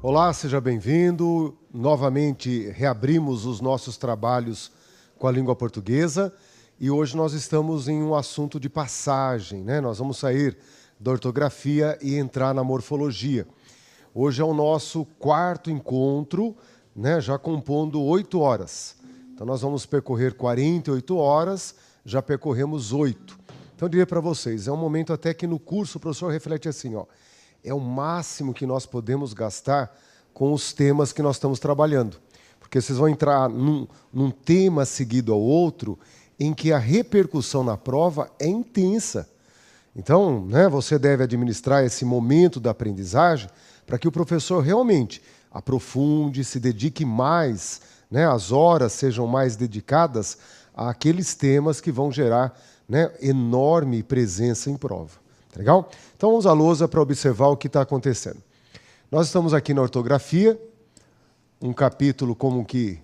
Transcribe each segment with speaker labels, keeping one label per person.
Speaker 1: Olá, seja bem-vindo. Novamente reabrimos os nossos trabalhos com a língua portuguesa e hoje nós estamos em um assunto de passagem, né? Nós vamos sair da ortografia e entrar na morfologia. Hoje é o nosso quarto encontro, né? Já compondo 8 horas. Então nós vamos percorrer 48 horas, já percorremos 8. Então eu diria para vocês, é um momento até que no curso o professor reflete assim, ó, é o máximo que nós podemos gastar com os temas que nós estamos trabalhando. Porque vocês vão entrar num tema seguido ao outro em que a repercussão na prova é intensa. Então, né, você deve administrar esse momento da aprendizagem para que o professor realmente aprofunde, se dedique mais, né, as horas sejam mais dedicadas àqueles temas que vão gerar, né, enorme presença em prova. Tá legal? Então vamos à lousa para observar o que está acontecendo. Nós estamos aqui na ortografia, um capítulo como que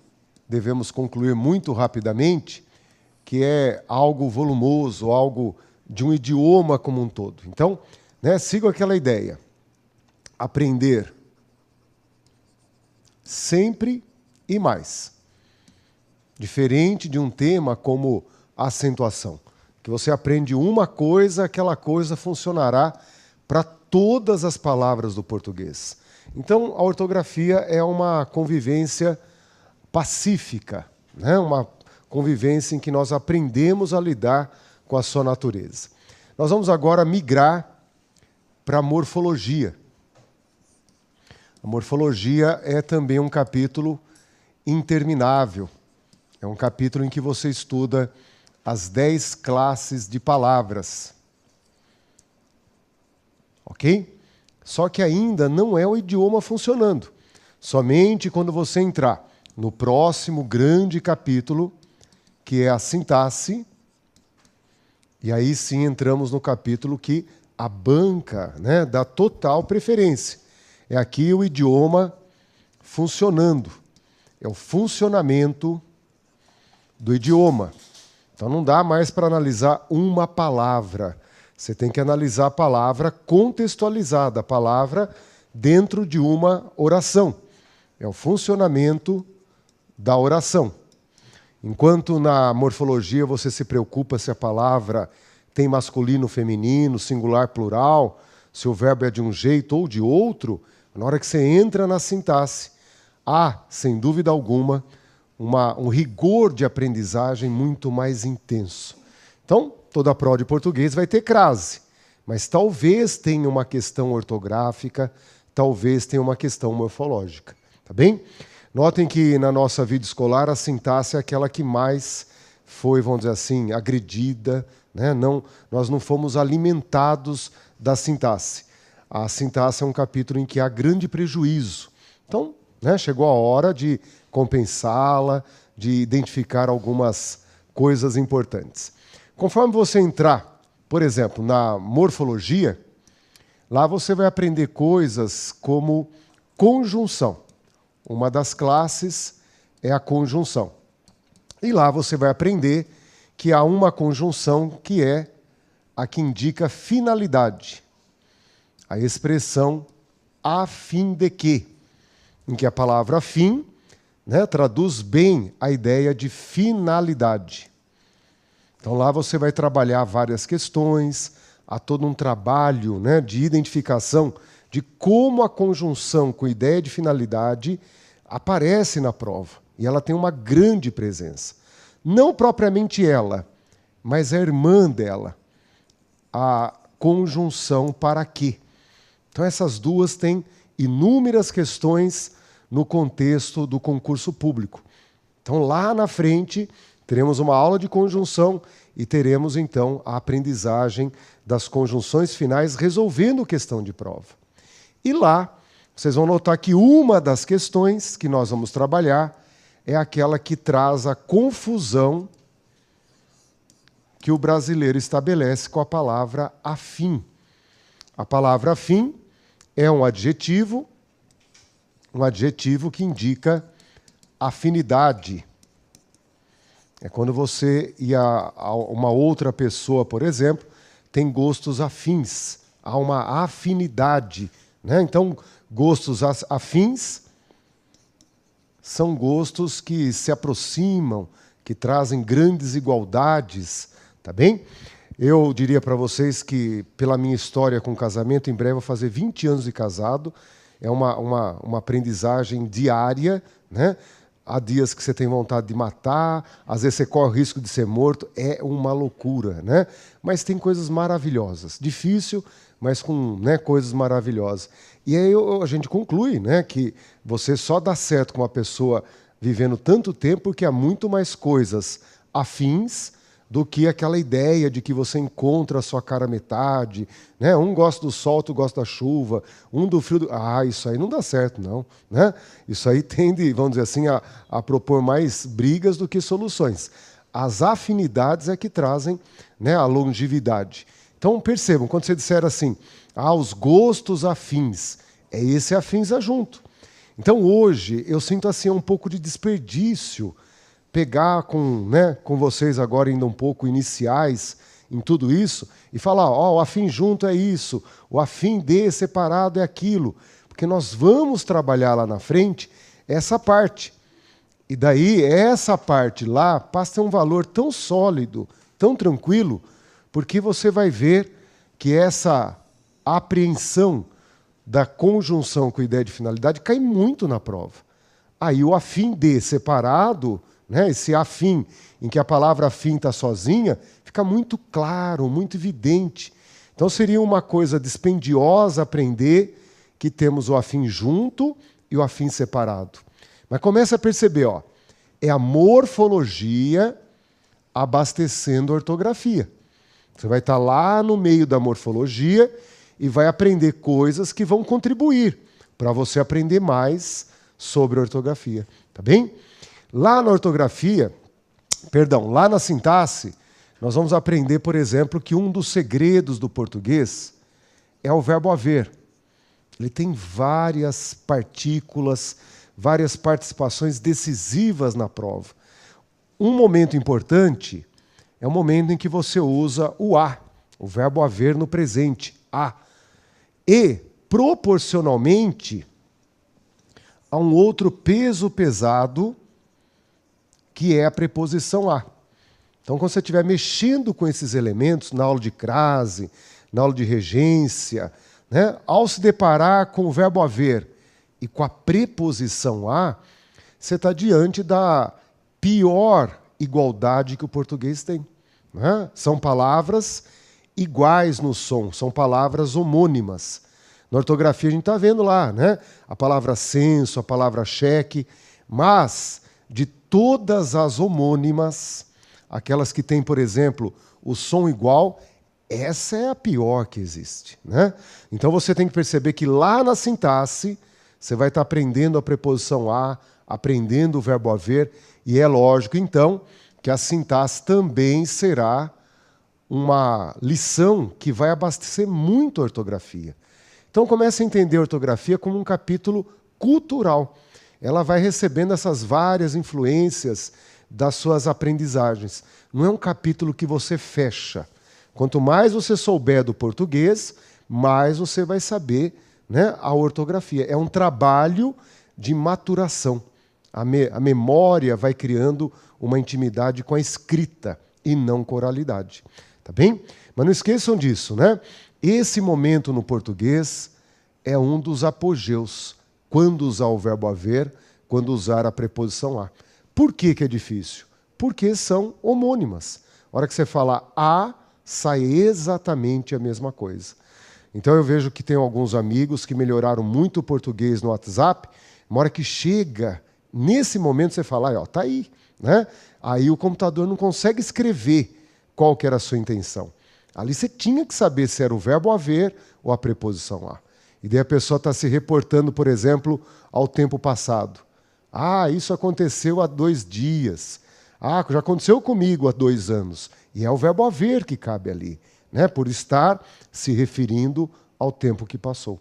Speaker 1: devemos concluir muito rapidamente, que é algo volumoso, algo de um idioma como um todo. Então, né, sigo aquela ideia. Aprender sempre e mais. Diferente de um tema como acentuação, que você aprende uma coisa, aquela coisa funcionará para todas as palavras do português. Então, a ortografia é uma convivência pacífica, né? Uma convivência em que nós aprendemos a lidar com a sua natureza. Nós vamos agora migrar para a morfologia. A morfologia é também um capítulo interminável. É um capítulo em que você estuda as 10 classes de palavras. Ok? Só que ainda não é o idioma funcionando. Somente quando você entrar no próximo grande capítulo, que é a sintaxe, e aí sim entramos no capítulo que a banca, né, dá total preferência. É aqui o idioma funcionando. É o funcionamento do idioma. Então não dá mais para analisar uma palavra. Você tem que analisar a palavra contextualizada, a palavra dentro de uma oração. É o funcionamento da oração. Enquanto na morfologia você se preocupa se a palavra tem masculino, feminino, singular, plural, se o verbo é de um jeito ou de outro, na hora que você entra na sintaxe, há, sem dúvida alguma, um rigor de aprendizagem muito mais intenso. Então, toda a prova de português vai ter crase, mas talvez tenha uma questão ortográfica, talvez tenha uma questão morfológica. Tá bem? Notem que na nossa vida escolar a sintaxe é aquela que mais foi, vamos dizer assim, agredida, né? Nós não fomos alimentados da sintaxe. A sintaxe é um capítulo em que há grande prejuízo. Então, né, chegou a hora de compensá-la, de identificar algumas coisas importantes. Conforme você entrar, por exemplo, na morfologia, lá você vai aprender coisas como conjunção. Uma das classes é a conjunção. E lá você vai aprender que há uma conjunção que é a que indica finalidade. A expressão a fim de que, em que a palavra fim, né, traduz bem a ideia de finalidade. Então lá você vai trabalhar várias questões, há todo um trabalho, né, de identificação de como a conjunção com ideia de finalidade aparece na prova. E ela tem uma grande presença. Não propriamente ela, mas a irmã dela. A conjunção para quê? Então essas duas têm inúmeras questões no contexto do concurso público. Então lá na frente teremos uma aula de conjunção e teremos então a aprendizagem das conjunções finais resolvendo questão de prova. E lá, vocês vão notar que uma das questões que nós vamos trabalhar é aquela que traz a confusão que o brasileiro estabelece com a palavra afim. A palavra afim é um adjetivo que indica afinidade. É quando você e uma outra pessoa, por exemplo, tem gostos afins. Há uma afinidade né? Então, gostos afins são gostos que se aproximam, que trazem grandes igualdades, tá bem? Eu diria para vocês que, pela minha história com casamento, em breve eu vou fazer 20 anos de casado, é uma aprendizagem diária, né? Há dias que você tem vontade de matar, às vezes você corre o risco de ser morto, é uma loucura, né? Mas tem coisas maravilhosas, difícil, mas com, né, coisas maravilhosas. E aí a gente conclui, né, que você só dá certo com uma pessoa vivendo tanto tempo porque há muito mais coisas afins do que aquela ideia de que você encontra a sua cara metade, né? Um gosta do sol, outro gosta da chuva, um do frio. Isso aí não dá certo, não, né? Isso aí tende, vamos dizer assim, a propor mais brigas do que soluções. As afinidades é que trazem, né, a longevidade. Então, percebam, quando você disser assim, os gostos afins, é esse afins junto. Então, hoje, eu sinto assim um pouco de desperdício pegar com vocês agora ainda um pouco iniciais em tudo isso e falar, o afim junto é isso, o afim de separado é aquilo, porque nós vamos trabalhar lá na frente essa parte. E daí, essa parte lá passa a ter um valor tão sólido, tão tranquilo, porque você vai ver que essa apreensão da conjunção com a ideia de finalidade cai muito na prova. Aí o afim de separado, né, esse afim, em que a palavra afim está sozinha, fica muito claro, muito evidente. Então seria uma coisa dispendiosa aprender que temos o afim junto e o afim separado. Mas começa a perceber, é a morfologia abastecendo a ortografia. Você vai estar lá no meio da morfologia e vai aprender coisas que vão contribuir para você aprender mais sobre a ortografia. Tá bem? Lá na ortografia, lá na sintaxe, nós vamos aprender, por exemplo, que um dos segredos do português é o verbo haver. Ele tem várias partículas, várias participações decisivas na prova. Um momento importante é o momento em que você usa o a, o verbo haver no presente, a. E, proporcionalmente, há um outro peso pesado que é a preposição a. Então, quando você estiver mexendo com esses elementos, na aula de crase, na aula de regência, né, ao se deparar com o verbo haver e com a preposição a, você está diante da pior igualdade que o português tem. Né? São palavras iguais no som, são palavras homônimas. Na ortografia a gente está vendo lá, né? A palavra censo, a palavra cheque, mas de todas as homônimas, aquelas que têm, por exemplo, o som igual, essa é a pior que existe, né? Então você tem que perceber que lá na sintaxe você vai estar aprendendo a preposição a, aprendendo o verbo haver, e é lógico, então, que a sintaxe também será uma lição que vai abastecer muito a ortografia. Então comece a entender a ortografia como um capítulo cultural. Ela vai recebendo essas várias influências das suas aprendizagens. Não é um capítulo que você fecha. Quanto mais você souber do português, mais você vai saber, né, a ortografia. É um trabalho de maturação. A memória vai criando uma intimidade com a escrita e não com a oralidade. Tá bem? Mas não esqueçam disso, né? Esse momento no português é um dos apogeus. Quando usar o verbo haver, quando usar a preposição a. Por que é difícil? Porque são homônimas. A hora que você fala a, sai exatamente a mesma coisa. Então eu vejo que tem alguns amigos que melhoraram muito o português no WhatsApp. Uma hora que chega, nesse momento você fala, tá aí, né? Aí o computador não consegue escrever qual que era a sua intenção. Ali você tinha que saber se era o verbo haver ou a preposição a. E daí a pessoa está se reportando, por exemplo, ao tempo passado. Isso aconteceu há 2 dias. Já aconteceu comigo há 2 anos. E é o verbo haver que cabe ali, né? Por estar se referindo ao tempo que passou.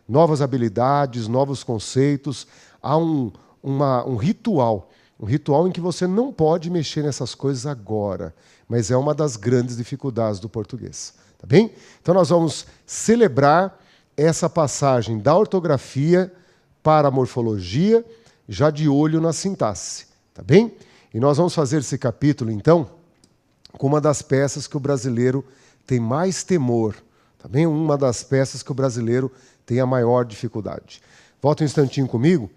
Speaker 1: Novas habilidades, novos conceitos. Há um ritual. Um ritual em que você não pode mexer nessas coisas agora. Mas é uma das grandes dificuldades do português. Tá bem? Então nós vamos celebrar essa passagem da ortografia para a morfologia, já de olho na sintaxe, tá bem? E nós vamos fazer esse capítulo, então, com uma das peças que o brasileiro tem mais temor, tá bem? Uma das peças que o brasileiro tem a maior dificuldade. Volta um instantinho comigo.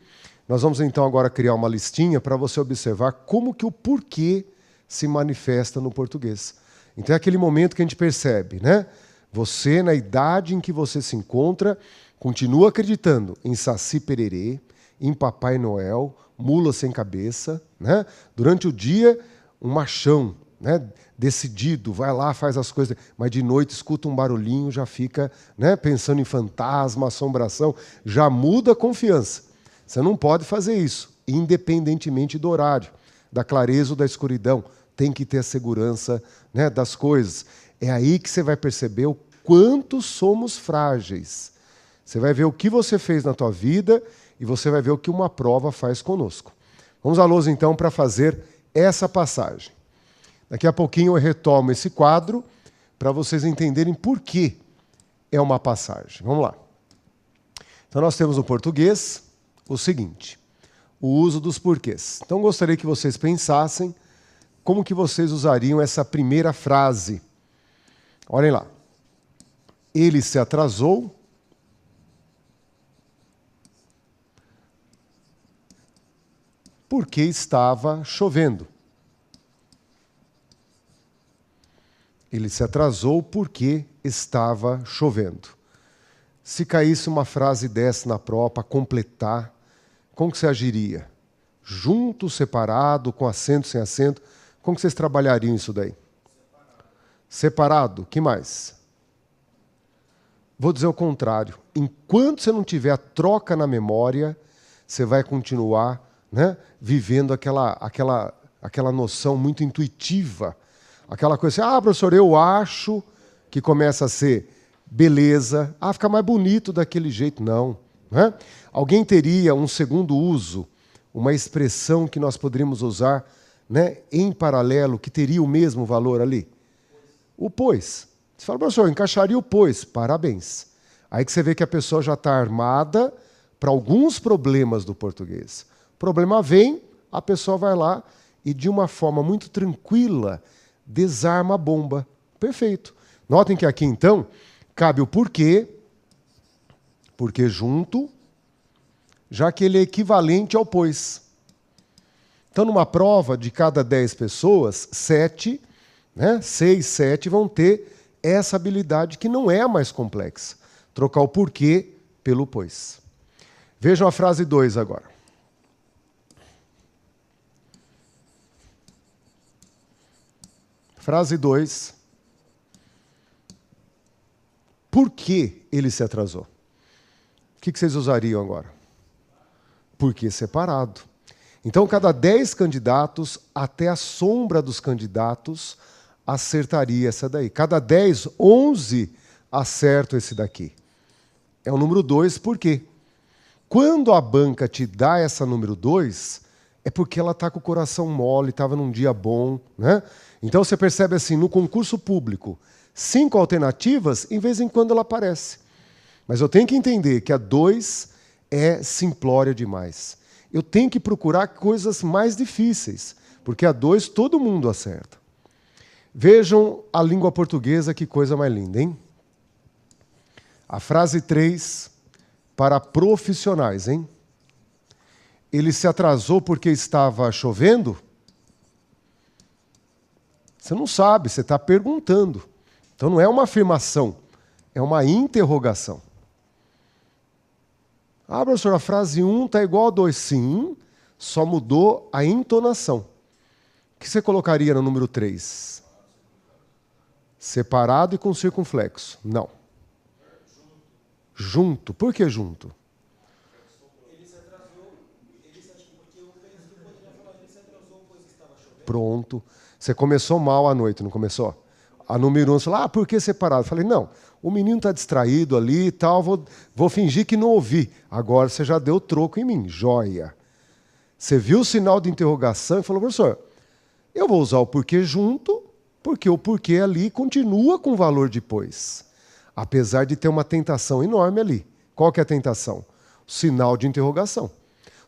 Speaker 1: Nós vamos, então, agora criar uma listinha para você observar como que o porquê se manifesta no português. Então, é aquele momento que a gente percebe, né? Você, na idade em que você se encontra, continua acreditando em Saci Pererê, em Papai Noel, mula sem cabeça, né? Durante o dia, um machão, né? Decidido, vai lá, faz as coisas, mas de noite escuta um barulhinho, já fica, né? Pensando em fantasma, assombração, já muda a confiança. Você não pode fazer isso, independentemente do horário, da clareza ou da escuridão. Tem que ter a segurança, né, das coisas. É aí que você vai perceber o quanto somos frágeis. Você vai ver o que você fez na tua vida e você vai ver o que uma prova faz conosco. Vamos à lousa, então, para fazer essa passagem. Daqui a pouquinho eu retomo esse quadro para vocês entenderem por que é uma passagem. Vamos lá. Então, nós temos no português o seguinte, o uso dos porquês. Então, gostaria que vocês pensassem como que vocês usariam essa primeira frase. Olhem lá. Ele se atrasou porque estava chovendo. Ele se atrasou porque estava chovendo. Se caísse uma frase dessa na prova para completar, como que você agiria? Junto, separado, com acento, sem acento? Como que vocês trabalhariam isso daí? Separado. Que mais? Vou dizer o contrário. Enquanto você não tiver a troca na memória, você vai continuar, né, vivendo aquela noção muito intuitiva. Aquela coisa assim, professor, eu acho que começa a ser beleza. Fica mais bonito daquele jeito. Não. Né? Alguém teria um segundo uso, uma expressão que nós poderíamos usar, né, em paralelo, que teria o mesmo valor ali? O pois. Você fala, professor, encaixaria o pois. Parabéns. Aí que você vê que a pessoa já está armada para alguns problemas do português. O problema vem, a pessoa vai lá e, de uma forma muito tranquila, desarma a bomba. Perfeito. Notem que aqui, então, cabe o porquê junto, já que ele é equivalente ao pois. Então, numa prova de cada 10 pessoas, 7, né, 6, 7 vão ter essa habilidade que não é a mais complexa. Trocar o porquê pelo pois. Vejam a frase 2 agora. Frase 2. Por que ele se atrasou? O que vocês usariam agora? Porque separado. Então, cada 10 candidatos, até a sombra dos candidatos, acertaria essa daí. Cada 10, 11 acertam esse daqui. É o número 2, por quê? Quando a banca te dá essa número 2, é porque ela está com o coração mole, estava num dia bom, né? Então você percebe assim, no concurso público, 5 alternativas, em vez em quando ela aparece. Mas eu tenho que entender que a 2 é simplória demais. Eu tenho que procurar coisas mais difíceis, porque a 2 todo mundo acerta. Vejam a língua portuguesa, que coisa mais linda, hein? A frase 3, para profissionais, hein? Ele se atrasou porque estava chovendo? Você não sabe, você está perguntando. Então não é uma afirmação, é uma interrogação. Professor, a frase 1 está igual a 2. Sim, só mudou a entonação. O que você colocaria no número 3? Separado e com circunflexo. Não. Junto. Por que junto?
Speaker 2: Ele se atrasou, porque eu penso que poderia falar, ele se atrasou, pois estava chovendo.
Speaker 1: Pronto. Você começou mal à noite, não começou? A número 1 falou, por que separado? Eu falei, não, o menino está distraído ali e tal, vou fingir que não ouvi. Agora você já deu troco em mim, joia. Você viu o sinal de interrogação e falou, professor, eu vou usar o porquê junto, porque o porquê ali continua com valor depois. apesar de ter uma tentação enorme ali. Qual que é a tentação? O sinal de interrogação.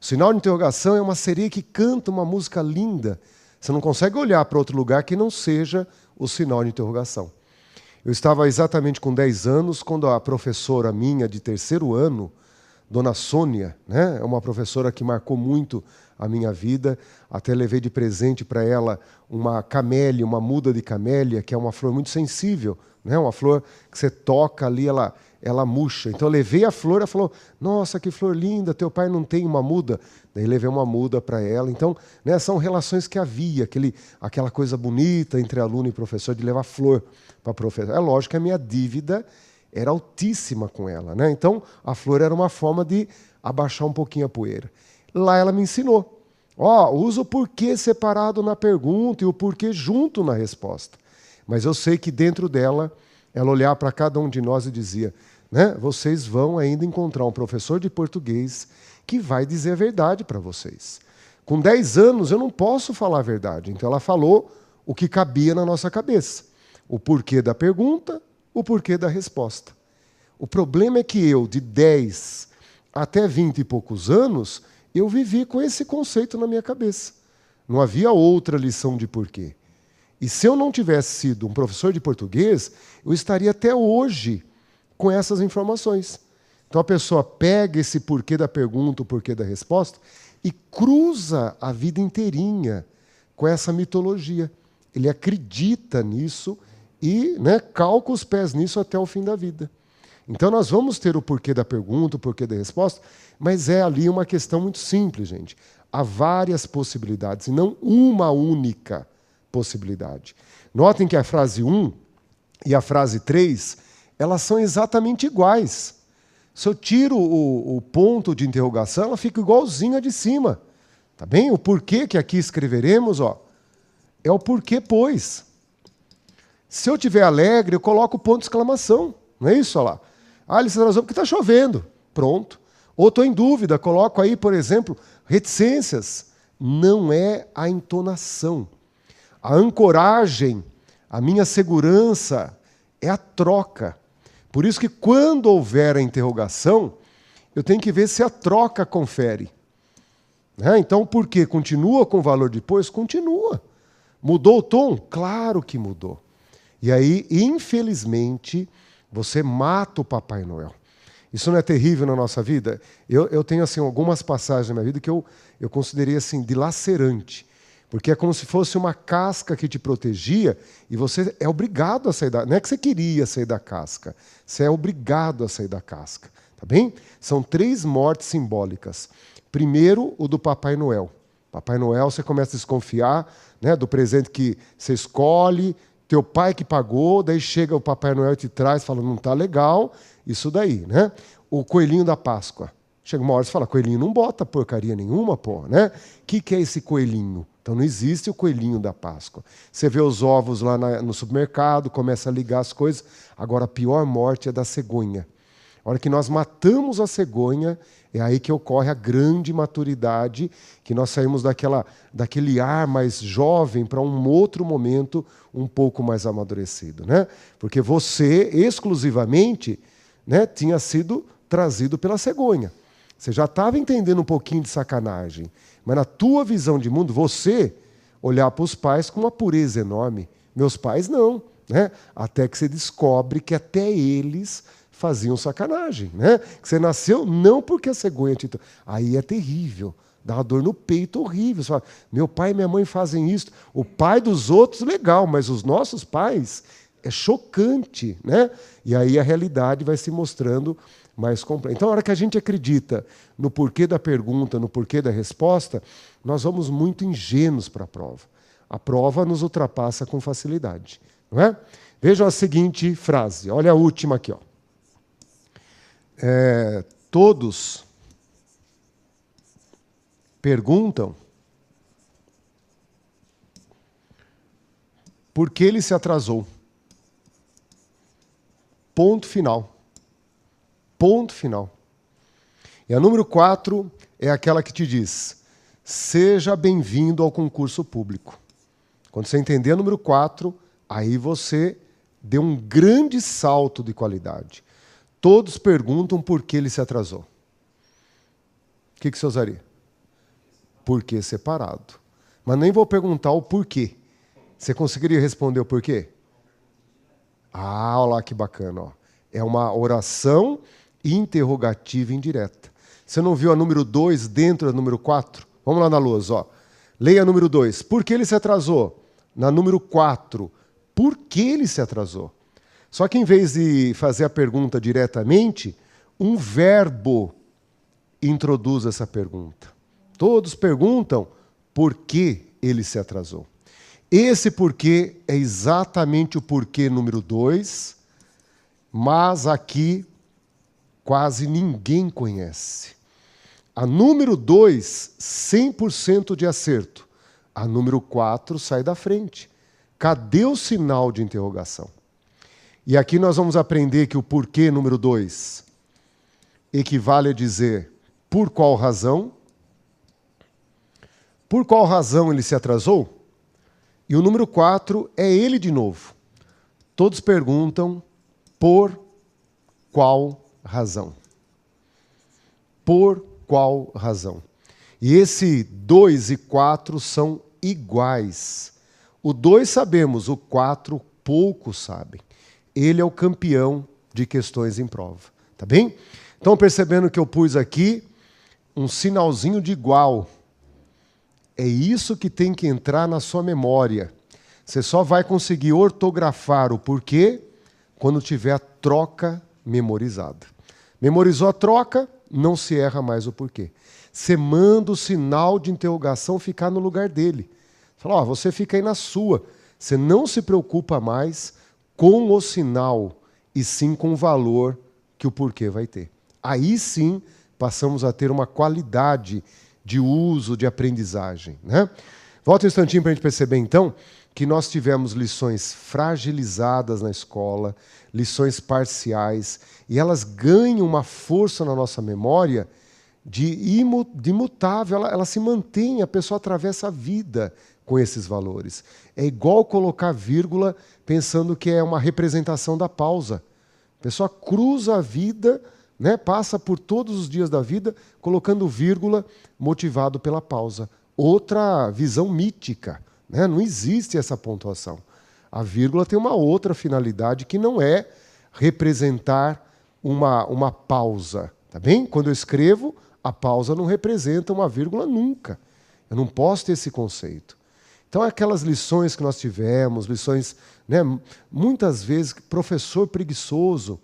Speaker 1: O sinal de interrogação é uma sereia que canta uma música linda. Você não consegue olhar para outro lugar que não seja o sinal de interrogação. Eu estava exatamente com 10 anos quando a professora minha de 3º ano, Dona Sônia, né, é uma professora que marcou muito a minha vida, até levei de presente para ela uma camélia, uma muda de camélia, que é uma flor muito sensível, né, uma flor que você toca ali, ela murcha. Então eu levei a flor, ela falou, nossa, que flor linda, teu pai não tem uma muda? Daí levei uma muda para ela. Então, né, são relações que havia, aquela coisa bonita entre aluno e professor, de levar flor para a professora. É lógico que a minha dívida era altíssima com ela, né? Então, a flor era uma forma de abaixar um pouquinho a poeira. Lá ela me ensinou. Usa o porquê separado na pergunta e o porquê junto na resposta. Mas eu sei que dentro dela, ela olhava para cada um de nós e dizia, né, vocês vão ainda encontrar um professor de português que vai dizer a verdade para vocês. Com 10 anos, eu não posso falar a verdade. Então, ela falou o que cabia na nossa cabeça. O porquê da pergunta, o porquê da resposta. O problema é que eu, de 10 até 20 e poucos anos, eu vivi com esse conceito na minha cabeça. Não havia outra lição de porquê. E se eu não tivesse sido um professor de português, eu estaria até hoje com essas informações. Então a pessoa pega esse porquê da pergunta, o porquê da resposta, e cruza a vida inteirinha com essa mitologia. Ele acredita nisso e, né, calca os pés nisso até o fim da vida. Então nós vamos ter o porquê da pergunta, o porquê da resposta, mas é ali uma questão muito simples, gente. Há várias possibilidades, e não uma única possibilidade. Notem que a frase 1 e a frase 3, elas são exatamente iguais. Se eu tiro o ponto de interrogação, ela fica igualzinha de cima. Tá bem? O porquê que aqui escreveremos, é o porquê, pois. Se eu estiver alegre, eu coloco o ponto de exclamação. Não é isso? Olha lá. Ele se atrasou porque está chovendo. Pronto. Ou estou em dúvida, coloco aí, por exemplo, reticências. Não é a entonação. A ancoragem, a minha segurança, é a troca. Por isso que quando houver a interrogação, eu tenho que ver se a troca confere. Então, o porquê continua com o valor depois? Continua. Mudou o tom? Claro que mudou. E aí, infelizmente, você mata o Papai Noel. Isso não é terrível na nossa vida? Eu tenho assim, algumas passagens na minha vida que eu considerei assim, dilacerante. Porque é como se fosse uma casca que te protegia e você é obrigado a sair da... Não é que você queria sair da casca. Você é obrigado a sair da casca. Tá bem? São 3 mortes simbólicas. Primeiro, o do Papai Noel. Papai Noel, você começa a desconfiar, né, do presente que você escolhe, teu pai que pagou, daí chega o Papai Noel e te traz, fala, não está legal, isso daí, né? O coelhinho da Páscoa. Chega uma hora e você fala, coelhinho não bota porcaria nenhuma, pô, né? O que é esse coelhinho? Então não existe o coelhinho da Páscoa. Você vê os ovos lá no supermercado, começa a ligar as coisas. Agora, a pior morte é da cegonha. A hora que nós matamos a cegonha, é aí que ocorre a grande maturidade, que nós saímos daquele ar mais jovem para um outro momento um pouco mais amadurecido, né? Porque você, exclusivamente, né, tinha sido trazido pela cegonha. Você já estava entendendo um pouquinho de sacanagem, mas na tua visão de mundo, você olhar para os pais com uma pureza enorme. Meus pais não, né? Até que você descobre que até eles faziam sacanagem, né? Que você nasceu não porque a cegonha te... Aí é terrível, dá uma dor no peito horrível. Você fala, meu pai e minha mãe fazem isso. O pai dos outros, legal, mas os nossos pais é chocante, né? E aí a realidade vai se mostrando mais complexa. Então, na hora que a gente acredita no porquê da pergunta, no porquê da resposta, nós vamos muito ingênuos para a prova. A prova nos ultrapassa com facilidade, não é? Vejam a seguinte frase, olha a última aqui, ó. Todos perguntam por que ele se atrasou. Ponto final. Ponto final. E a número 4 é aquela que te diz, seja bem-vindo ao concurso público. Quando você entender a número 4, aí você deu um grande salto de qualidade. Todos perguntam por que ele se atrasou. O que você usaria? Porquê separado. Mas nem vou perguntar o porquê. Você conseguiria responder o porquê? Ah, olha lá que bacana. Ó. É uma oração interrogativa indireta. Você não viu a número 2 dentro da número 4? Vamos lá na luz. Ó. Leia a número 2. Por que ele se atrasou? Na número 4. Por que ele se atrasou? Só que em vez de fazer a pergunta diretamente, um verbo introduz essa pergunta. Todos perguntam por que ele se atrasou. Esse porquê é exatamente o porquê número 2, mas aqui quase ninguém conhece. A número 2, 100% de acerto. A número 4 sai da frente. Cadê o sinal de interrogação? E aqui nós vamos aprender que o porquê número 2 equivale a dizer por qual razão. Por qual razão ele se atrasou? E o número 4 é ele de novo. Todos perguntam por qual razão. Por qual razão? E esse 2 e 4 são iguais. O 2 sabemos, o 4 poucos sabem. Ele é o campeão de questões em prova. Tá bem? Então, percebendo que eu pus aqui um sinalzinho de igual. É isso que tem que entrar na sua memória. Você só vai conseguir ortografar o porquê quando tiver a troca memorizada. Memorizou a troca, não se erra mais o porquê. Você manda o sinal de interrogação ficar no lugar dele. Fala, ó, você fica aí na sua. Você não se preocupa mais com o sinal, e sim com o valor que o porquê vai ter. Aí sim passamos a ter uma qualidade de uso, de aprendizagem. Né? Volta um instantinho para a gente perceber, então, que nós tivemos lições fragilizadas na escola, lições parciais, e elas ganham uma força na nossa memória de imutável, ela se mantém, a pessoa atravessa a vida com esses valores. É igual colocar vírgula pensando que é uma representação da pausa. A pessoa cruza a vida, né, passa por todos os dias da vida colocando vírgula motivado pela pausa. Outra visão mítica. Né? Não existe essa pontuação. A vírgula tem uma outra finalidade que não é representar uma pausa. Tá bem? Quando eu escrevo, a pausa não representa uma vírgula nunca. Eu não posso ter esse conceito. Então, aquelas lições que nós tivemos, lições, né, muitas vezes, professor preguiçoso,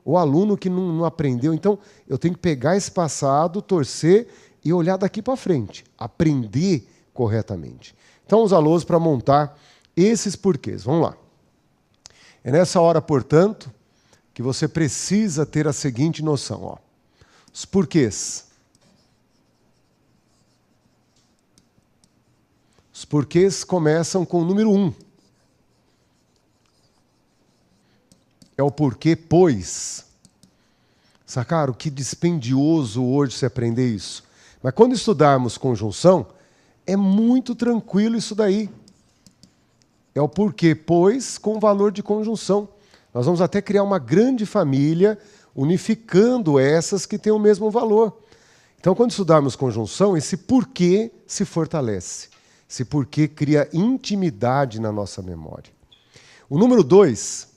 Speaker 1: o aluno que não aprendeu. Então, eu tenho que pegar esse passado, torcer e olhar daqui para frente, aprender corretamente. Então, os alunos para montar esses porquês. Vamos lá. É nessa hora, portanto, que você precisa ter a seguinte noção. Ó. Os porquês. Os porquês começam com o número 1. É o porquê, pois. Sacaram? Que dispendioso hoje se aprender isso. Mas quando estudarmos conjunção, é muito tranquilo isso daí. É o porquê, pois, com valor de conjunção. Nós vamos até criar uma grande família, unificando essas que têm o mesmo valor. Então, quando estudarmos conjunção, esse porquê se fortalece. Esse porquê cria intimidade na nossa memória. O número 2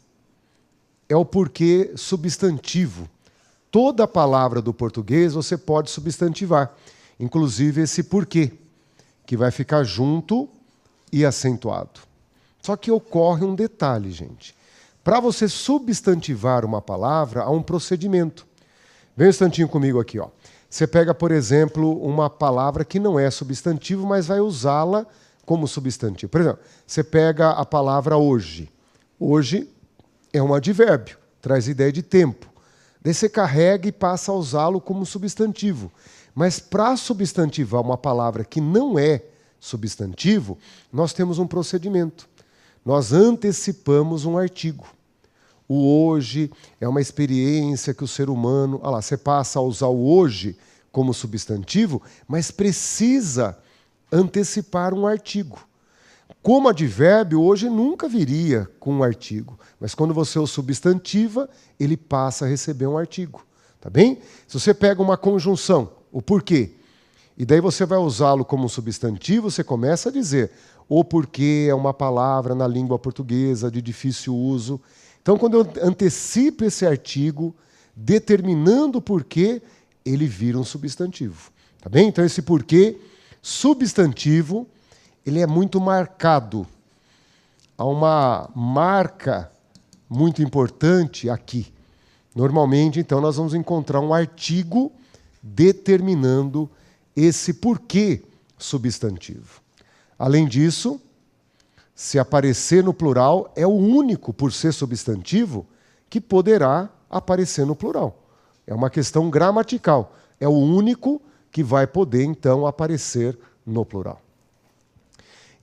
Speaker 1: é o porquê substantivo. Toda palavra do português você pode substantivar, inclusive esse porquê, que vai ficar junto e acentuado. Só que ocorre um detalhe, gente. Para você substantivar uma palavra, há um procedimento. Vem um instantinho comigo aqui. Ó. Você pega, por exemplo, uma palavra que não é substantivo, mas vai usá-la como substantivo. Por exemplo, você pega a palavra hoje. Hoje é um advérbio, traz ideia de tempo. Daí você carrega e passa a usá-lo como substantivo. Mas para substantivar uma palavra que não é substantivo, nós temos um procedimento. Nós antecipamos um artigo. O hoje é uma experiência que o ser humano... Olha lá, você passa a usar o hoje como substantivo, mas precisa antecipar um artigo. Como advérbio, hoje nunca viria com um artigo, mas quando você o substantiva, ele passa a receber um artigo. Tá bem? Se você pega uma conjunção, o porquê, e daí você vai usá-lo como um substantivo, você começa a dizer o porquê é uma palavra na língua portuguesa de difícil uso. Então, quando eu antecipo esse artigo, determinando o porquê, ele vira um substantivo. Tá bem? Então, esse porquê substantivo, ele é muito marcado. Há uma marca muito importante aqui. Normalmente, então, nós vamos encontrar um artigo determinando esse porquê substantivo. Além disso, se aparecer no plural, é o único, por ser substantivo, que poderá aparecer no plural. É uma questão gramatical. É o único que vai poder, então, aparecer no plural.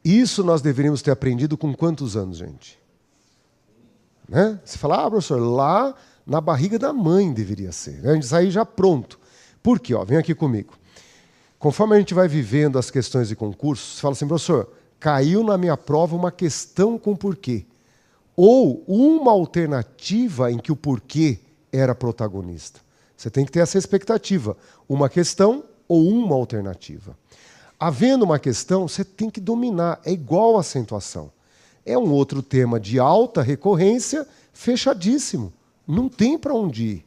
Speaker 1: Isso nós deveríamos ter aprendido com quantos anos, gente? Né? Você fala, professor, lá na barriga da mãe deveria ser. A gente sair já pronto. Por quê? Vem aqui comigo. Conforme a gente vai vivendo as questões de concurso, você fala assim, professor, caiu na minha prova uma questão com porquê. Ou uma alternativa em que o porquê era protagonista. Você tem que ter essa expectativa. Uma questão ou uma alternativa. Havendo uma questão, você tem que dominar. É igual a acentuação. É um outro tema de alta recorrência, fechadíssimo. Não tem para onde ir.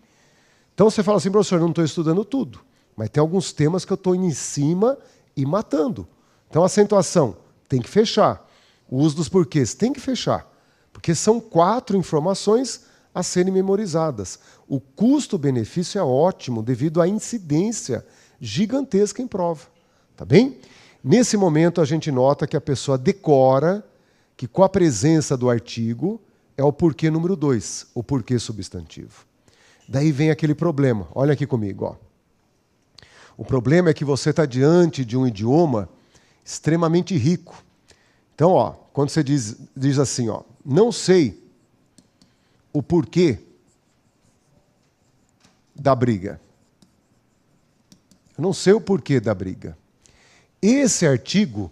Speaker 1: Então você fala assim, professor, não estou estudando tudo. Mas tem alguns temas que eu estou em cima e matando. Então, a acentuação tem que fechar. O uso dos porquês tem que fechar. Porque são 4 informações a serem memorizadas. O custo-benefício é ótimo devido à incidência gigantesca em prova. Tá bem? Nesse momento, a gente nota que a pessoa decora que com a presença do artigo é o porquê número 2, o porquê substantivo. Daí vem aquele problema. Olha aqui comigo, ó. O problema é que você está diante de um idioma extremamente rico. Então, ó, quando você diz assim, ó, não sei o porquê da briga. Eu não sei o porquê da briga. Esse artigo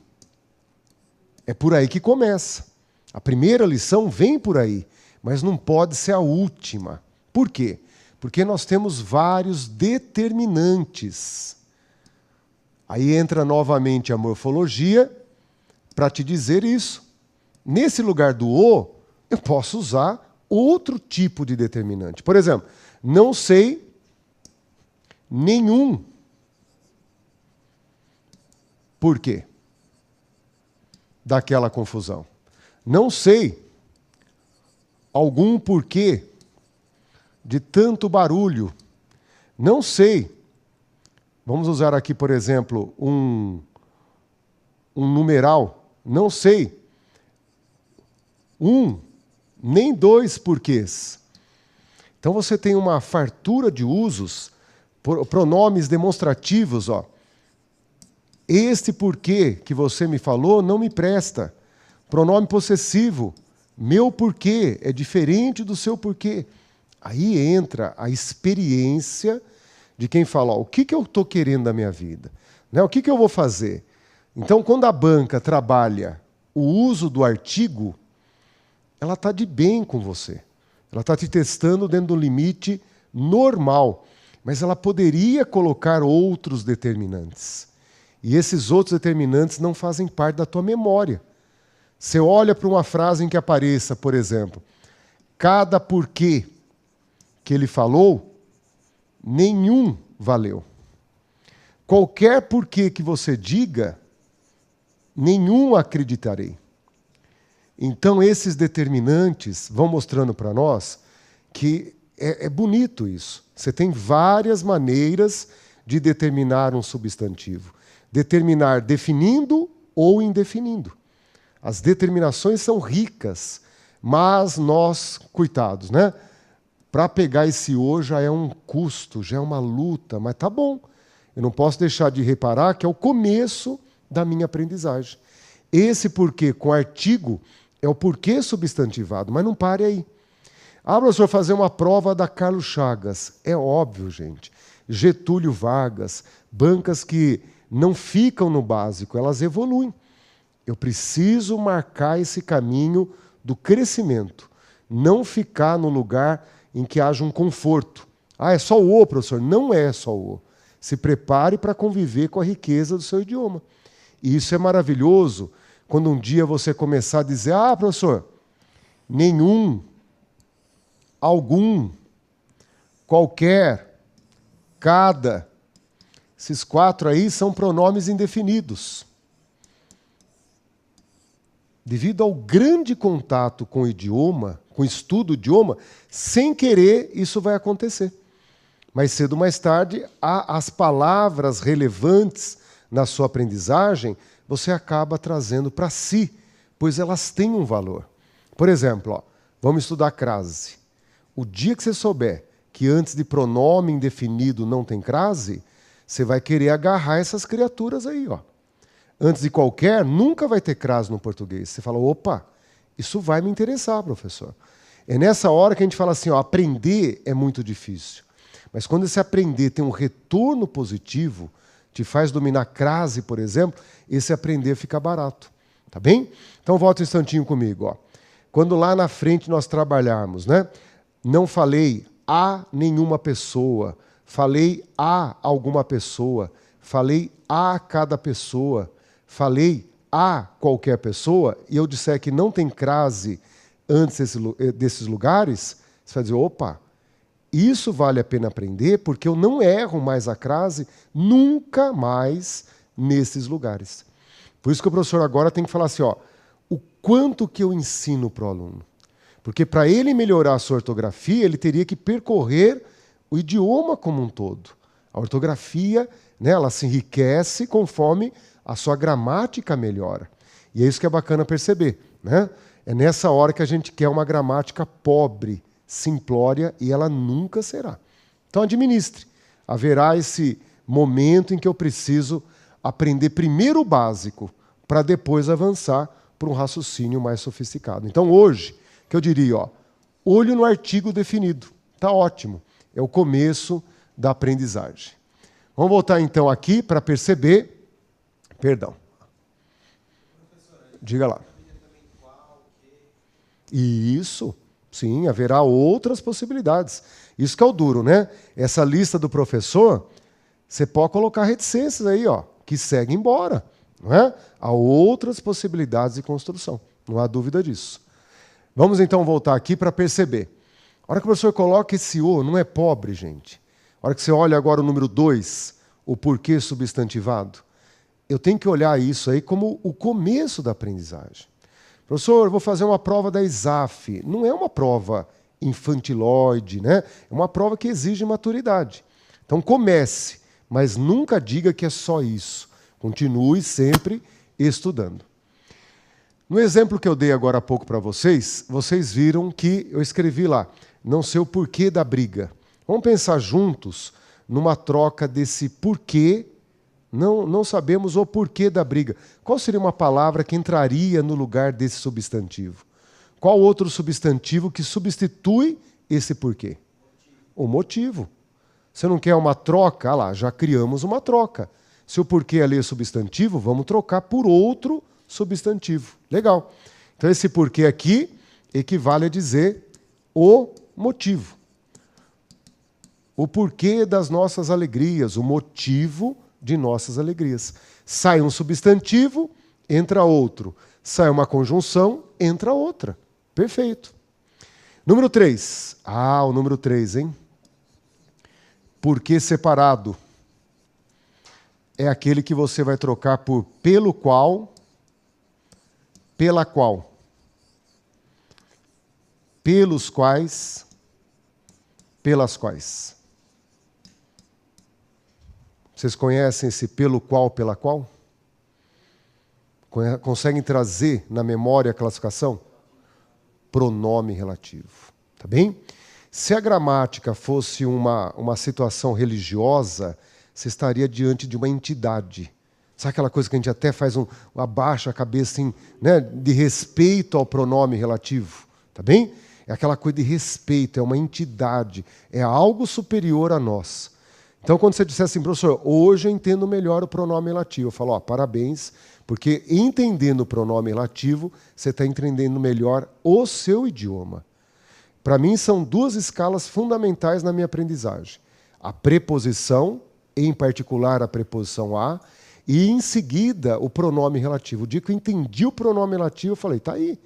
Speaker 1: é por aí que começa. A primeira lição vem por aí, mas não pode ser a última. Por quê? Porque nós temos vários determinantes. Aí entra novamente a morfologia para te dizer isso. Nesse lugar do o, eu posso usar outro tipo de determinante. Por exemplo, não sei nenhum porquê daquela confusão. Não sei algum porquê de tanto barulho. Não sei. Vamos usar aqui, por exemplo, um numeral. Não sei. 1, nem 2 porquês. Então você tem uma fartura de usos, pronomes demonstrativos. Ó. Este porquê que você me falou não me presta. Pronome possessivo. Meu porquê é diferente do seu porquê. Aí entra a experiência de quem fala, ó, o que eu estou querendo da minha vida? Né? O que eu vou fazer? Então, quando a banca trabalha o uso do artigo, ela está de bem com você. Ela está te testando dentro do limite normal. Mas ela poderia colocar outros determinantes. E esses outros determinantes não fazem parte da tua memória. Você olha para uma frase em que apareça, por exemplo, cada porquê que ele falou, nenhum valeu. Qualquer porquê que você diga, nenhum acreditarei. Então, esses determinantes vão mostrando para nós que é bonito isso. Você tem várias maneiras de determinar um substantivo. Determinar definindo ou indefinindo. As determinações são ricas, mas nós, coitados, né? Para pegar esse O já é um custo, já é uma luta, mas tá bom. Eu não posso deixar de reparar que é o começo da minha aprendizagem. Esse porquê com artigo é o porquê substantivado, mas não pare aí. Professor, fazer uma prova da Carlos Chagas. É óbvio, gente. Getúlio Vargas, bancas que não ficam no básico, elas evoluem. Eu preciso marcar esse caminho do crescimento. Não ficar no lugar em que haja um conforto. Ah, é só o professor. Não é só o. Se prepare para conviver com a riqueza do seu idioma. E isso é maravilhoso quando um dia você começar a dizer, ah, professor, nenhum, algum, qualquer, cada. Esses 4 aí são pronomes indefinidos. Devido ao grande contato com o idioma, com o estudo do idioma, sem querer, isso vai acontecer. Mais cedo ou mais tarde, as palavras relevantes na sua aprendizagem, você acaba trazendo para si, pois elas têm um valor. Por exemplo, ó, vamos estudar crase. O dia que você souber que antes de pronome indefinido não tem crase, você vai querer agarrar essas criaturas aí, ó. Antes de qualquer, nunca vai ter crase no português. Você fala, opa, isso vai me interessar, professor. É nessa hora que a gente fala assim, ó, aprender é muito difícil. Mas quando esse aprender tem um retorno positivo, te faz dominar crase, por exemplo, esse aprender fica barato. Tá bem? Então volta um instantinho comigo. Ó. Quando lá na frente nós trabalharmos, né? Não falei a nenhuma pessoa, falei a alguma pessoa, falei a cada pessoa, falei a qualquer pessoa, e eu disser que não tem crase antes desses lugares, você vai dizer, opa, isso vale a pena aprender, porque eu não erro mais a crase nunca mais nesses lugares. Por isso que o professor agora tem que falar assim, ó, o quanto que eu ensino para o aluno. Porque para ele melhorar a sua ortografia, ele teria que percorrer o idioma como um todo. A ortografia, né, ela se enriquece conforme a sua gramática melhora. E é isso que é bacana perceber. Né? É nessa hora que a gente quer uma gramática pobre, simplória, e ela nunca será. Então administre. Haverá esse momento em que eu preciso aprender primeiro o básico, para depois avançar para um raciocínio mais sofisticado. Então hoje, que eu diria, ó, olho no artigo definido. Está ótimo. É o começo da aprendizagem. Vamos voltar então aqui para perceber. Perdão. Diga lá. Isso. Sim, haverá outras possibilidades. Isso que é o duro, né? Essa lista do professor, você pode colocar reticências aí, ó, que segue embora. Não é? Há outras possibilidades de construção. Não há dúvida disso. Vamos então voltar aqui para perceber. A hora que o professor coloca esse O, não é pobre, gente. A hora que você olha agora o número 2, o porquê substantivado, eu tenho que olhar isso aí como o começo da aprendizagem. Professor, eu vou fazer uma prova da ISAF. Não é uma prova infantiloide, né? É uma prova que exige maturidade. Então comece, mas nunca diga que é só isso. Continue sempre estudando. No exemplo que eu dei agora há pouco para vocês, vocês viram que eu escrevi lá, não sei o porquê da briga. Vamos pensar juntos numa troca desse porquê. Não sabemos o porquê da briga. Qual seria uma palavra que entraria no lugar desse substantivo? Qual outro substantivo que substitui esse porquê? O motivo. Você não quer uma troca? Ah lá, já criamos uma troca. Se o porquê ali é substantivo, vamos trocar por outro substantivo. Legal. Então esse porquê aqui equivale a dizer o motivo. O porquê das nossas alegrias, o motivo de nossas alegrias. Sai um substantivo, entra outro. Sai uma conjunção, entra outra. Perfeito. Número 3. Ah, o número 3, hein? Porquê separado. É aquele que você vai trocar por pelo qual, pela qual. Pelos quais, pelas quais. Vocês conhecem esse pelo qual, pela qual? Conseguem trazer na memória a classificação? Pronome relativo. Tá bem? Se a gramática fosse uma situação religiosa, você estaria diante de uma entidade. Sabe aquela coisa que a gente até faz abaixa a cabeça assim, né, de respeito ao pronome relativo? Tá bem? É aquela coisa de respeito, é uma entidade, é algo superior a nós. Então, quando você disser assim, professor, hoje eu entendo melhor o pronome relativo, eu falo, ó, parabéns, Porque entendendo o pronome relativo, você está entendendo melhor o seu idioma. Para mim, são duas escalas fundamentais na minha aprendizagem. A preposição, em particular a preposição a, e em seguida o pronome relativo. O dia que eu entendi o pronome relativo, eu falei, tá aí.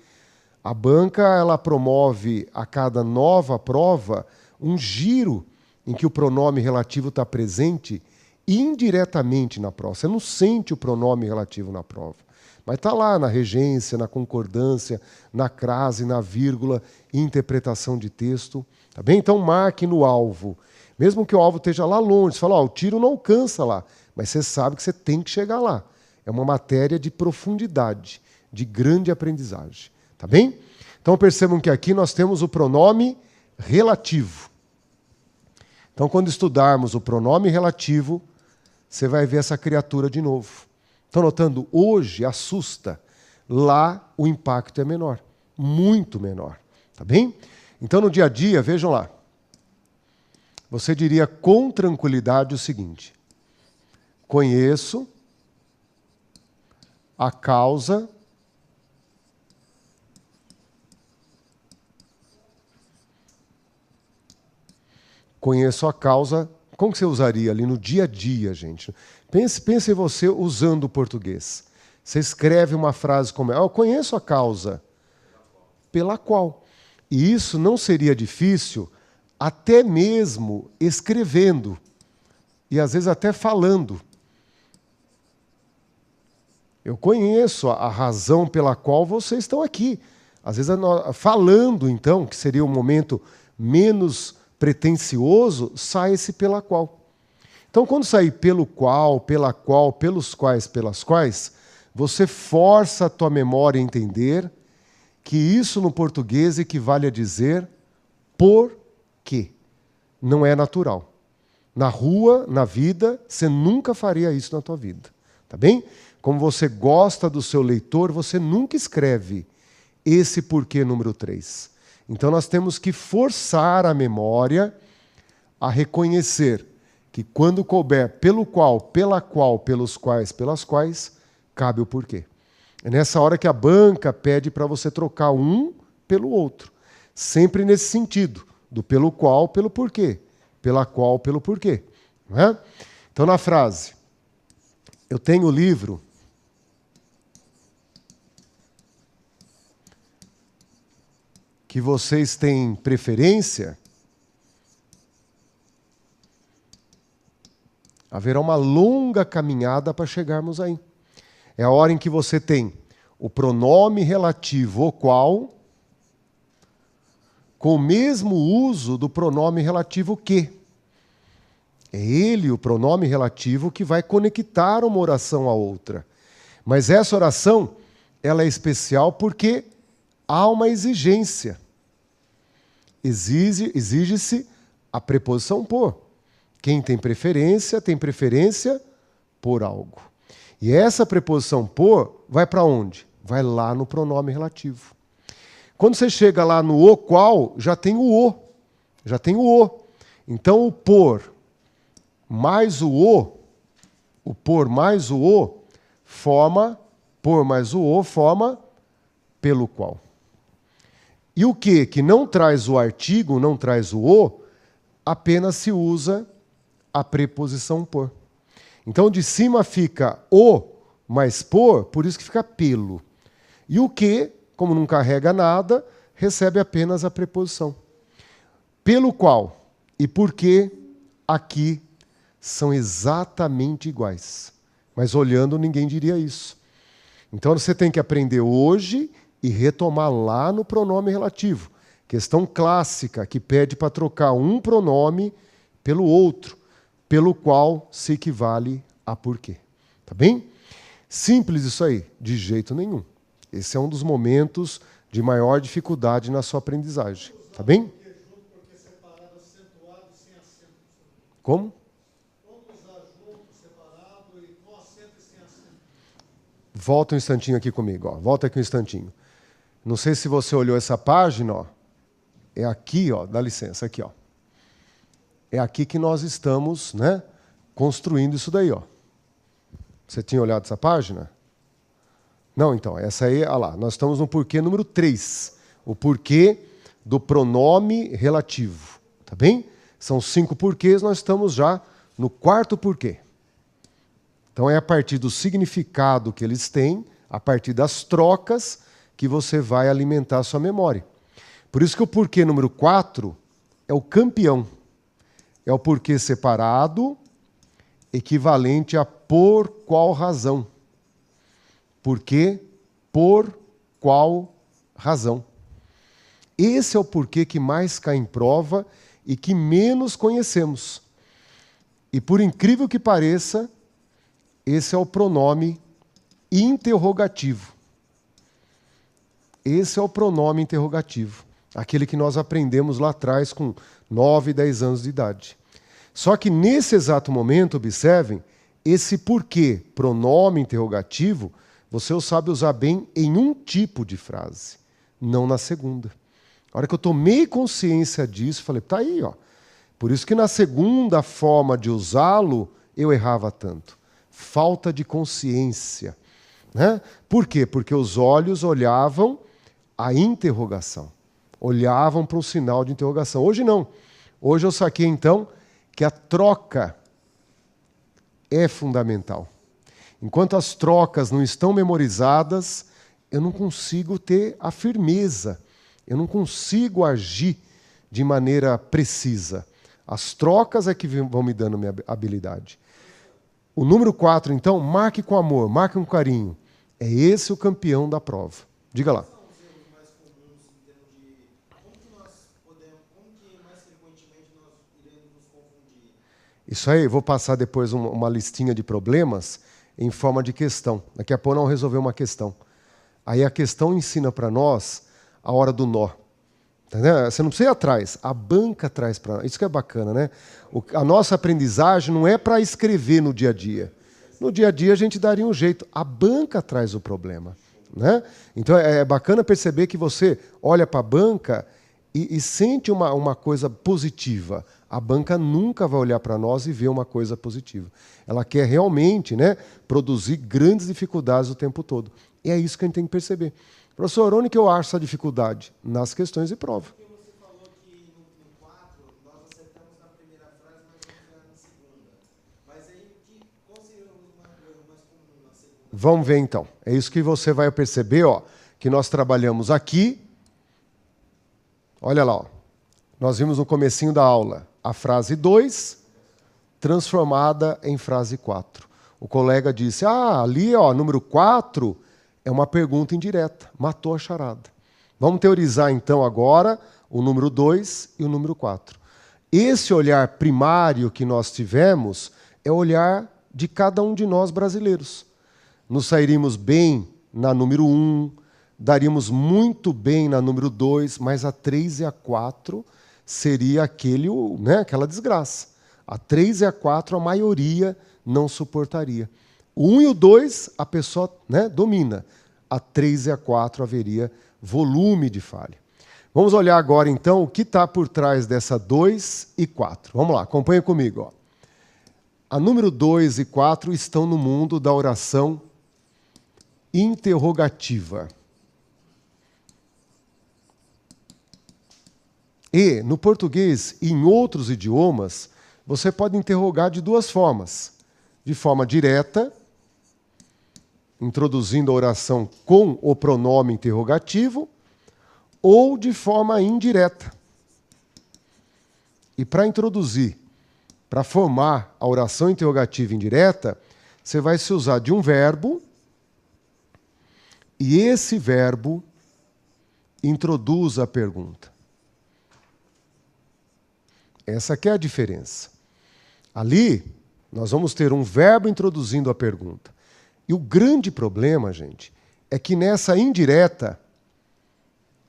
Speaker 1: A banca ela promove a cada nova prova um giro em que o pronome relativo está presente indiretamente na prova. Você não sente o pronome relativo na prova. Mas está lá na regência, na concordância, na crase, na vírgula, interpretação de texto. Tá bem? Então marque no alvo. Mesmo que o alvo esteja lá longe, você fala, o tiro não alcança lá. Mas você sabe que você tem que chegar lá. É uma matéria de profundidade, de grande aprendizagem. Tá bem? Então percebam que aqui nós temos o pronome relativo. Então quando estudarmos o pronome relativo, você vai ver essa criatura de novo. Estão notando? Hoje assusta. Lá o impacto é menor. Muito menor. Tá bem? Então no dia a dia, vejam lá. Você diria com tranquilidade o seguinte. Conheço a causa como que você usaria ali no dia a dia, gente? Pense em você usando o português. Você escreve uma frase como eu conheço a causa pela qual. E isso não seria difícil até mesmo escrevendo e às vezes até falando. Eu conheço a razão pela qual vocês estão aqui. Às vezes falando, então, que seria um momento menos pretensioso, sai esse pela qual. Então, quando sair pelo qual, pela qual, pelos quais, pelas quais, você força a tua memória a entender que isso no português equivale a dizer por quê. Não é natural. Na rua, na vida, você nunca faria isso na tua vida. Tá bem? Como você gosta do seu leitor, você nunca escreve esse porquê número 3. Então nós temos que forçar a memória a reconhecer que quando couber pelo qual, pela qual, pelos quais, pelas quais, cabe o porquê. É nessa hora que a banca pede para você trocar um pelo outro. Sempre nesse sentido, do pelo qual, pelo porquê. Pela qual, pelo porquê. Não é? Então na frase, eu tenho o livro que vocês têm preferência, haverá uma longa caminhada para chegarmos aí. É a hora em que você tem o pronome relativo o qual, com o mesmo uso do pronome relativo que. É ele, o pronome relativo, que vai conectar uma oração à outra. Mas essa oração, ela é especial porque há uma exigência. Exige-se a preposição por. Quem tem preferência por algo. E essa preposição por vai para onde? Vai lá no pronome relativo. Quando você chega lá no o qual, já tem o o. Já tem o o. Então o por mais o por mais o o, forma, por mais o forma pelo qual. E o que não traz o artigo, não traz o o, apenas se usa a preposição por. Então, de cima fica o mais por isso que fica pelo. E o que, como não carrega nada, recebe apenas a preposição. Pelo qual e por que aqui são exatamente iguais. Mas olhando, ninguém diria isso. Então, você tem que aprender hoje e retomar lá no pronome relativo. Questão clássica que pede para trocar um pronome pelo outro, pelo qual se equivale a porquê. Tá bem? Simples isso aí? De jeito nenhum. Esse é um dos momentos de maior dificuldade na sua aprendizagem. Tá bem? Como? Volta um instantinho aqui comigo. Ó. Volta aqui um instantinho. Não sei se você olhou essa página. Ó. É aqui, ó, dá licença, aqui. Ó. É aqui que nós estamos, né, construindo isso daí. Ó. Você tinha olhado essa página? Não, então, essa aí, olha lá, nós estamos no porquê número 3. O porquê do pronome relativo. Tá bem? São 5 porquês, nós estamos já no 4º porquê. Então é a partir do significado que eles têm, a partir das trocas, que você vai alimentar a sua memória. Por isso que o porquê número 4 é o campeão. É o porquê separado, equivalente a por qual razão. Porquê, por qual razão. Esse é o porquê que mais cai em prova e que menos conhecemos. E por incrível que pareça, esse é o pronome interrogativo. Esse é o pronome interrogativo. Aquele que nós aprendemos lá atrás com 9, 10 anos de idade. Só que nesse exato momento, observem, esse porquê, pronome interrogativo, você o sabe usar bem em um tipo de frase, não na segunda. A hora que eu tomei consciência disso, falei, tá aí, ó. Por isso que na segunda forma de usá-lo, eu errava tanto. Falta de consciência. Né? Por quê? Porque os olhos olhavam a interrogação. Olhavam para um sinal de interrogação. Hoje não. Hoje eu saquei, então, que a troca é fundamental. Enquanto as trocas não estão memorizadas, eu não consigo ter a firmeza. Eu não consigo agir de maneira precisa. As trocas é que vão me dando minha habilidade. O número 4, então, marque com amor, marque com carinho. É esse o campeão da prova. Diga lá.
Speaker 2: Quais são os erros mais comuns em termos de como que mais frequentemente nós iremos nos confundir?
Speaker 1: Isso aí, vou passar depois uma listinha de problemas em forma de questão. Daqui a pouco não resolver uma questão. Aí a questão ensina para nós a hora do nó. Entendeu? Você não precisa ir atrás, a banca traz para nós. Isso que é bacana, né? A nossa aprendizagem não é para escrever no dia a dia. No dia a dia a gente daria um jeito. A banca traz o problema. Né? Então é bacana perceber que você olha para a banca e sente uma coisa positiva. A banca nunca vai olhar para nós e ver uma coisa positiva. Ela quer realmente, né, produzir grandes dificuldades o tempo todo. E é isso que a gente tem que perceber. Professor, onde que eu acho essa dificuldade? Nas questões de prova.
Speaker 2: Porque você falou que no 4 nós acertamos na primeira frase, mas vamos errar na segunda. Mas aí, qual seria o erro mais comum na segunda?
Speaker 1: Vamos ver então. É isso que você vai perceber, ó, que nós trabalhamos aqui. Olha lá, ó. Nós vimos no comecinho da aula a frase 2 transformada em frase 4. O colega disse, ali, ó, número 4 é uma pergunta indireta. Matou a charada. Vamos teorizar, então, agora o número 2 e o número 4. Esse olhar primário que nós tivemos é o olhar de cada um de nós brasileiros. Nos sairíamos bem na número 1, daríamos muito bem na número 2, mas a 3 e a 4 seria aquela desgraça. A 3 e a 4 a maioria não suportaria. O 1 e o 2 a pessoa, né, domina. A 3 e a 4 haveria volume de falha. Vamos olhar agora, então, o que está por trás dessa 2 e 4. Vamos lá, acompanha comigo. Ó. A número 2 e 4 estão no mundo da oração interrogativa. E, no português e em outros idiomas, você pode interrogar de duas formas. De forma direta, introduzindo a oração com o pronome interrogativo, ou de forma indireta. E para introduzir, para formar a oração interrogativa indireta, você vai se usar de um verbo, e esse verbo introduz a pergunta. Essa aqui é a diferença. Ali, nós vamos ter um verbo introduzindo a pergunta. E o grande problema, gente, é que nessa indireta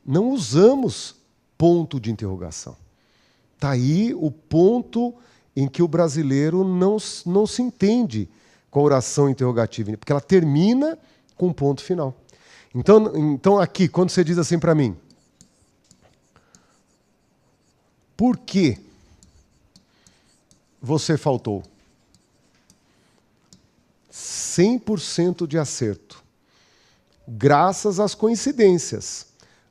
Speaker 1: não usamos ponto de interrogação. Está aí o ponto em que o brasileiro não se entende com a oração interrogativa, porque ela termina com um ponto final. Então aqui, quando você diz assim para mim, por que você faltou? 100% de acerto. graças às coincidências.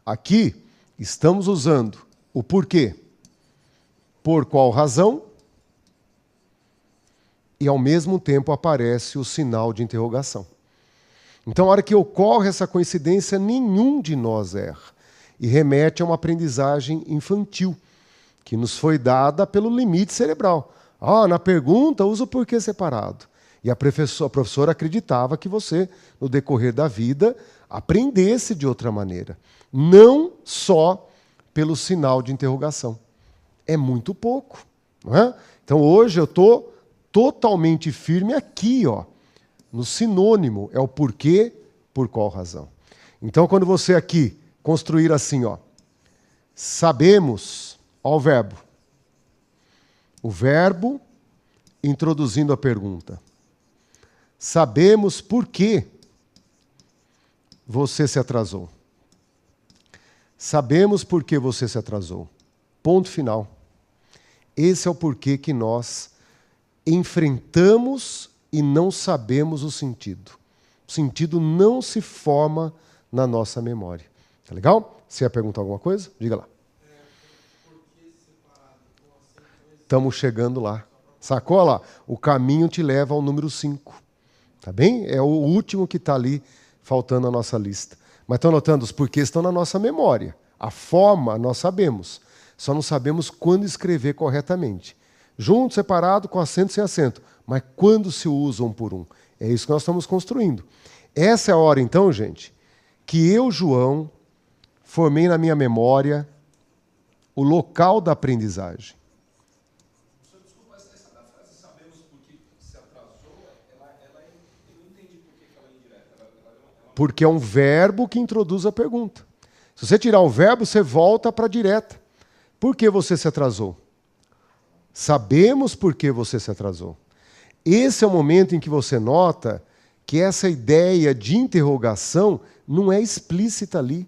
Speaker 1: Aqui estamos usando o porquê, por qual razão, e ao mesmo tempo aparece o sinal de interrogação. Então, a hora que ocorre essa coincidência, nenhum de nós erra. E remete a uma aprendizagem infantil, que nos foi dada pelo limite cerebral. Na pergunta, usa o porquê separado. E a professora acreditava que você, no decorrer da vida, aprendesse de outra maneira. Não só pelo sinal de interrogação. É muito pouco. Não é? Então, hoje eu estou totalmente firme aqui, no sinônimo. É o porquê, por qual razão. Então, quando você aqui construir assim, sabemos, o verbo. O verbo introduzindo a pergunta. Sabemos por que você se atrasou. Sabemos por que você se atrasou. Ponto final. Esse é o porquê que nós enfrentamos e não sabemos o sentido. O sentido não se forma na nossa memória. Tá legal? Você ia perguntar alguma coisa? Diga lá. Estamos chegando lá. Sacou lá? O caminho te leva ao número 5. Tá bem? É o último que está ali faltando na nossa lista. Mas estão notando? Os porquês estão na nossa memória. A forma nós sabemos. Só não sabemos quando escrever corretamente. Junto, separado, com acento, sem acento. Mas quando se usa um por um? É isso que nós estamos construindo. Essa é a hora, então, gente, que eu, João, formei na minha memória o local da aprendizagem.
Speaker 2: Desculpa, essa da frase, sabemos por que se atrasou, eu não entendi por que ela é indireta.
Speaker 1: Porque é um verbo que introduz a pergunta. Se você tirar o verbo, você volta para a direta. Por que você se atrasou? Sabemos por que você se atrasou. Esse é o momento em que você nota que essa ideia de interrogação não é explícita ali.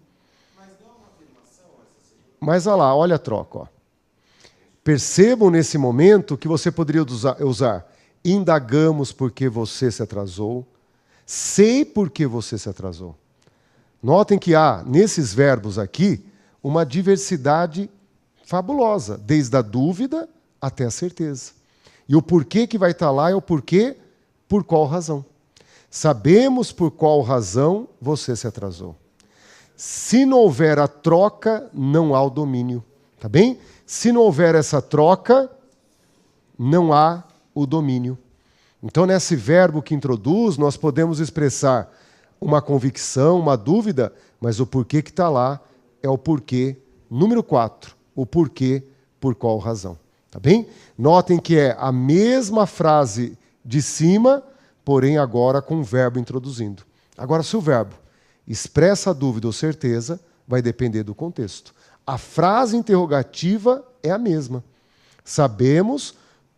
Speaker 2: Mas não é uma afirmação essa segunda?
Speaker 1: Mas olha lá, olha a troca. Percebam nesse momento que você poderia usar indagamos por que você se atrasou, sei por que você se atrasou. Notem que há, nesses verbos aqui, uma diversidade fabulosa, desde a dúvida até a certeza. E o porquê que vai estar lá é o porquê, por qual razão. Sabemos por qual razão você se atrasou. Se não houver a troca, não há o domínio. Tá bem? Se não houver essa troca, não há o domínio. Então, nesse verbo que introduz, nós podemos expressar uma convicção, uma dúvida, mas o porquê que está lá é o porquê, número 4, o porquê, por qual razão. Tá bem? Notem que é a mesma frase de cima, porém agora com o verbo introduzindo. Agora, se o verbo expressa a dúvida ou certeza, vai depender do contexto. A frase interrogativa é a mesma. Sabemos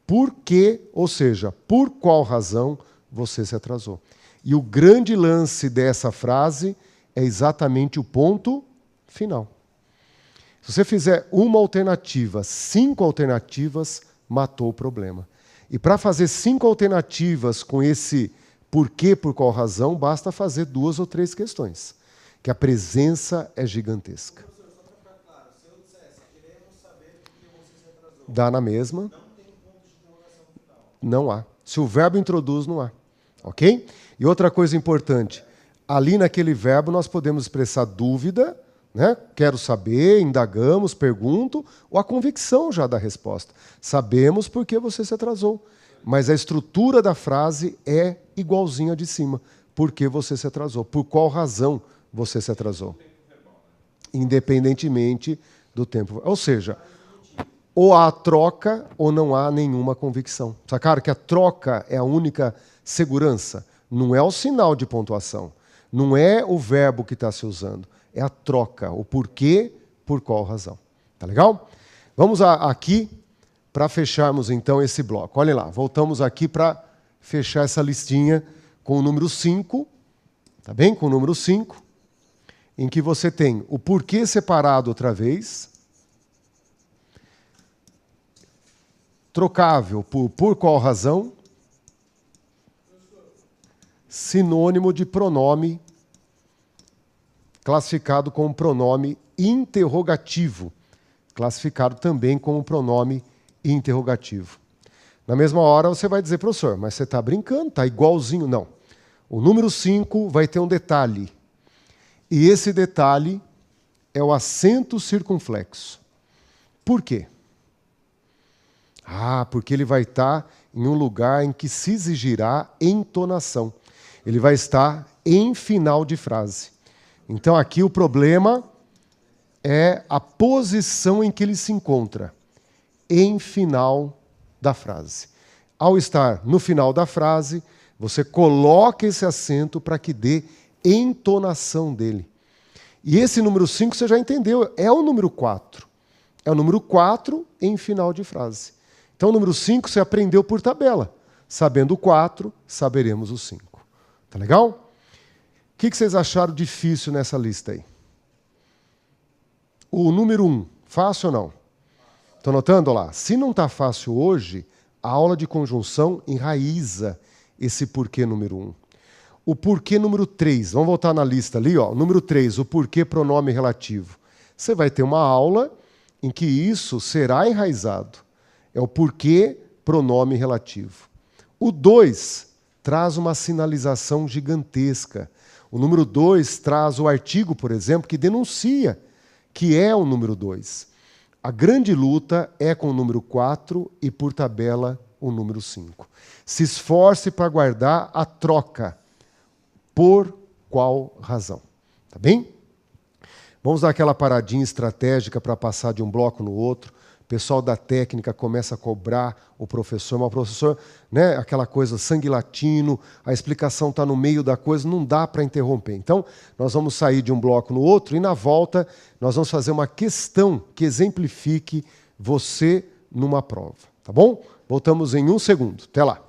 Speaker 1: por que, ou seja, por qual razão você se atrasou. E o grande lance dessa frase é exatamente o ponto final. Se você fizer uma alternativa, 5 alternativas, matou o problema. E para fazer 5 alternativas com esse porquê, por qual razão, basta fazer 2 ou 3 questões. Que a presença é gigantesca.
Speaker 2: Professor, só para ficar claro, se eu dissesse, queremos saber por que você se atrasou,
Speaker 1: Dá na mesma.
Speaker 2: não tem ponto de interrogação final.
Speaker 1: Não há. Se o verbo introduz, não há. Ok? E outra coisa importante, ali naquele verbo nós podemos expressar dúvida, né? Quero saber, indagamos, pergunto, ou a convicção já da resposta. Sabemos por que você se atrasou. Mas a estrutura da frase é igualzinha de cima. Por que você se atrasou? Por qual razão você se atrasou? Independentemente do tempo. Ou seja, ou há troca ou não há nenhuma convicção. Sacaram que a troca é a única segurança? Não é o sinal de pontuação. Não é o verbo que está se usando. É a troca. O porquê, por qual razão. Tá legal? Vamos aqui para fecharmos então esse bloco. Olhem lá, voltamos aqui para fechar essa listinha com o número 5. Tá bem? Com o número 5. Em que você tem o porquê separado outra vez. Trocável por qual razão? Sinônimo de pronome classificado como pronome interrogativo. Classificado também como pronome interrogativo. Na mesma hora você vai dizer, professor, mas você está brincando, está igualzinho. Não. O número 5 vai ter um detalhe. E esse detalhe é o acento circunflexo. Por quê? Porque ele vai estar em um lugar em que se exigirá entonação. Ele vai estar em final de frase. Então aqui o problema é a posição em que ele se encontra, em final da frase. Ao estar no final da frase, você coloca esse acento para que dê entonação dele. E esse número 5 você já entendeu, é o número 4. É o número 4 em final de frase. Então o número 5 você aprendeu por tabela. Sabendo o 4, saberemos o 5. Tá legal? O que vocês acharam difícil nessa lista aí? O número 1, fácil ou não? Estão notando? Olha lá. Se não está fácil hoje, a aula de conjunção enraiza esse porquê número 1. O porquê número 3, vamos voltar na lista ali, ó. Número 3, o porquê pronome relativo. Você vai ter uma aula em que isso será enraizado. É o porquê pronome relativo. O 2 traz uma sinalização gigantesca. O número 2 traz o artigo, por exemplo, que denuncia que é o número 2. A grande luta é com o número 4 e, por tabela, o número 5. Se esforce para guardar a troca. Por qual razão? Tá bem? Vamos dar aquela paradinha estratégica para passar de um bloco no outro. O pessoal da técnica começa a cobrar o professor, mas o professor, né, aquela coisa sangue latino, a explicação está no meio da coisa, não dá para interromper. Então, nós vamos sair de um bloco no outro e, na volta, nós vamos fazer uma questão que exemplifique você numa prova. Tá bom? Voltamos em 1 segundo. Até lá.